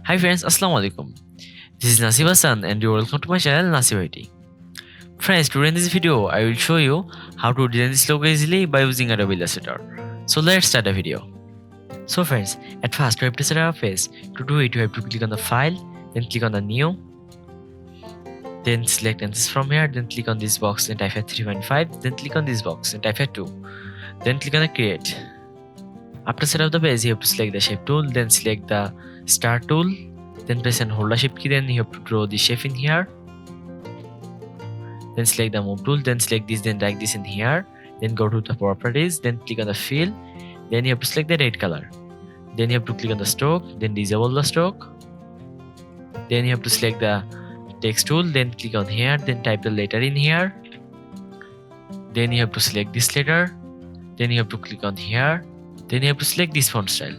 Hi friends, Assalamu alaikum. This is Nasib and you're welcome to my channel Nasib IT. Friends, today in this video, I will show you how to design this logo easily by using Adobe Illustrator. So let's start the video. So friends, at first we have to set our face. To do it, you have to click on the file, then click on the new, then select answers from here, then click on this box and type at 3.5, then click on this box and type at 2, then click on the create. After set up the base, you have to select the shape tool, then select the star tool, then press and hold the shift key, then you have to draw the shape in here, then select the move tool, then select this, then drag this in here, then go to the properties, then click on the fill, then you have to select the red color, then you have to click on the stroke, then disable the stroke, then you have to select the text tool, then click on here, then type the letter in here, then you have to select this letter, then you have to click on here, then you have to select this font style,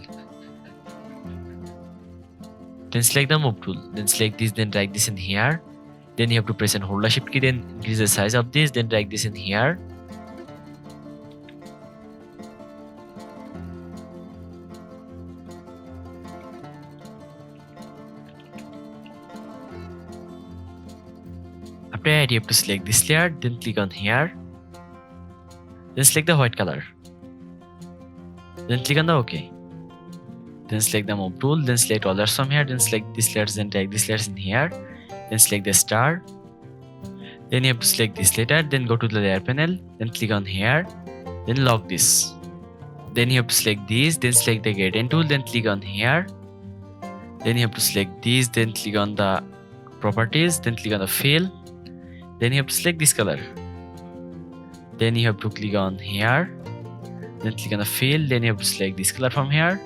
then select the move tool, then select this, then drag this in here, then you have to press and hold the shift key, then increase the size of this, then drag this in here, after that you have to select this layer, then click on here, then select the white color, then click on the OK, then select the move tool, then select all layers from here, then select this layers, then drag this layers in here, then select the star, then you have to select this letter, then go to the layer panel, then click on here, then lock this, then you have to select this, then select the gradient tool, then click on here, then you have to select this, then click on the properties, then click on the fill, then you have to select this color, then you have to click on here, then click on the fill, then you have to select this color from here,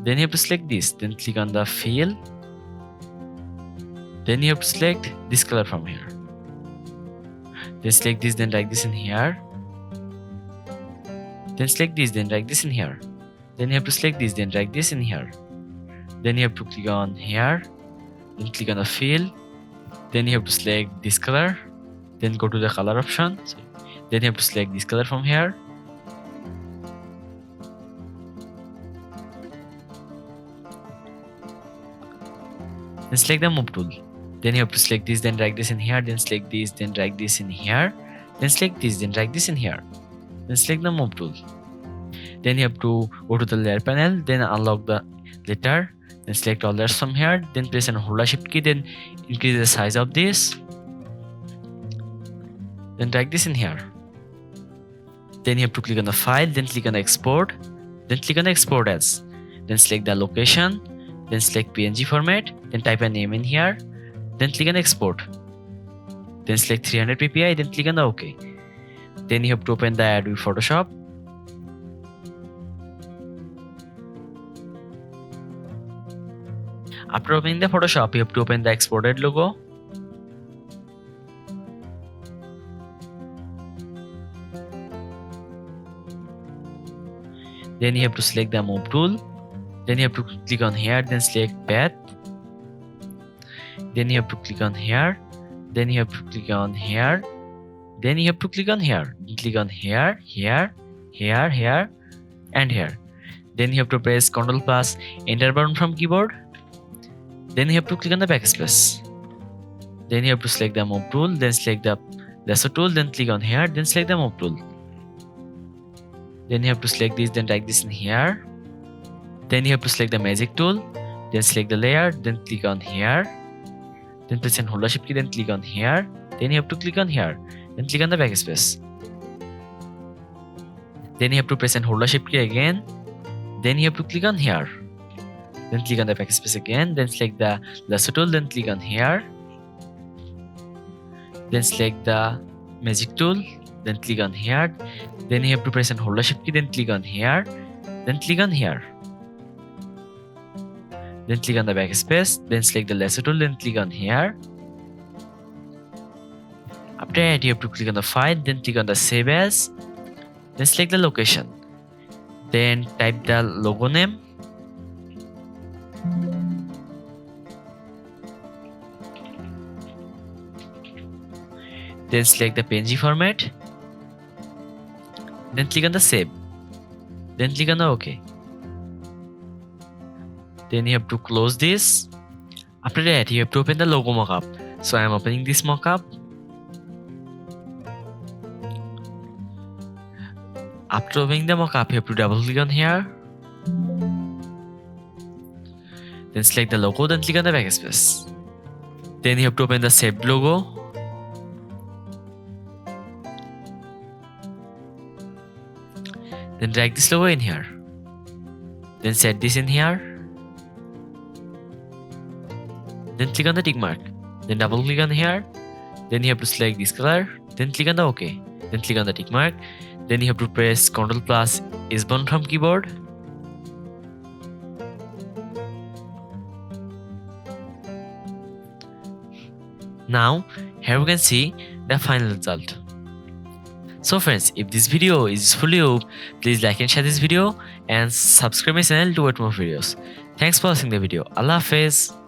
then you have to select this, then click on the fill, then you have to select this color from here, then select this, then drag this in here, then select this, then drag this in here, then you have to select this, then drag this in here, then you have to click on here, then click on the fill, then you have to select this color, then go to the color option, then you have to select this color from here, then select the move tool, then you have to select this, then drag this in here, then select this, then drag this in here, then select this, then drag this in here, then select the move tool, then you have to go to the layer panel, then unlock the letter, then select all layers from here, then press and hold the shift key, then increase the size of this, then drag this in here, then you have to click on the file, then click on the export, then click on the export as, then select the location, then select PNG format, then type a name in here, then click on export, then select 300 ppi, then click on the OK, then you have to open the Adobe Photoshop, after opening the Photoshop you have to open the exported logo, then you have to select the move tool, then you have to click on here, then select path, then you have to click on here, then you have to click on here, then you have to click on here, click on here, here, here, here, and here, then you have to press Ctrl plus enter button from keyboard, then you have to click on the backspace, then you have to select the move tool, then select the lasso tool, then click on here, then select the move tool, then you have to select this, then drag this in here, then you have to select the magic tool, then select the layer, then click on here, then press and hold the shift key, then click on here, then you have to click on here, then click on the backspace, then you have to press and hold the shift key again, then you have to click on here, then click on the backspace again, then select the lasso tool, then click on here, then select the magic tool, then click on here, then you have to press and hold the shift key, then click on here, then click on here, then click on the backspace, then select the lasso tool, then click on here, after that you have to click on the file, then click on the save as, then select the location, then type the logo name, then select the PNG format, then click on the save, then click on the OK, Then you have to close this. After that, you have to open the logo mockup. So I am opening this mockup. After opening the mockup, you have to double click on here. Then select the logo, then click on the backspace. Then you have to open the saved logo. Then drag this logo in here. Then set this in here. Then click on the tick mark. Then double click on here. Then you have to select this color. Then click on the OK. Then click on the tick mark. Then you have to press Ctrl plus S button from keyboard. Now here we can see the final result. So friends, if this video is useful to you, please like and share this video and subscribe my channel to watch more videos. Thanks for watching the video. Allah Hafiz.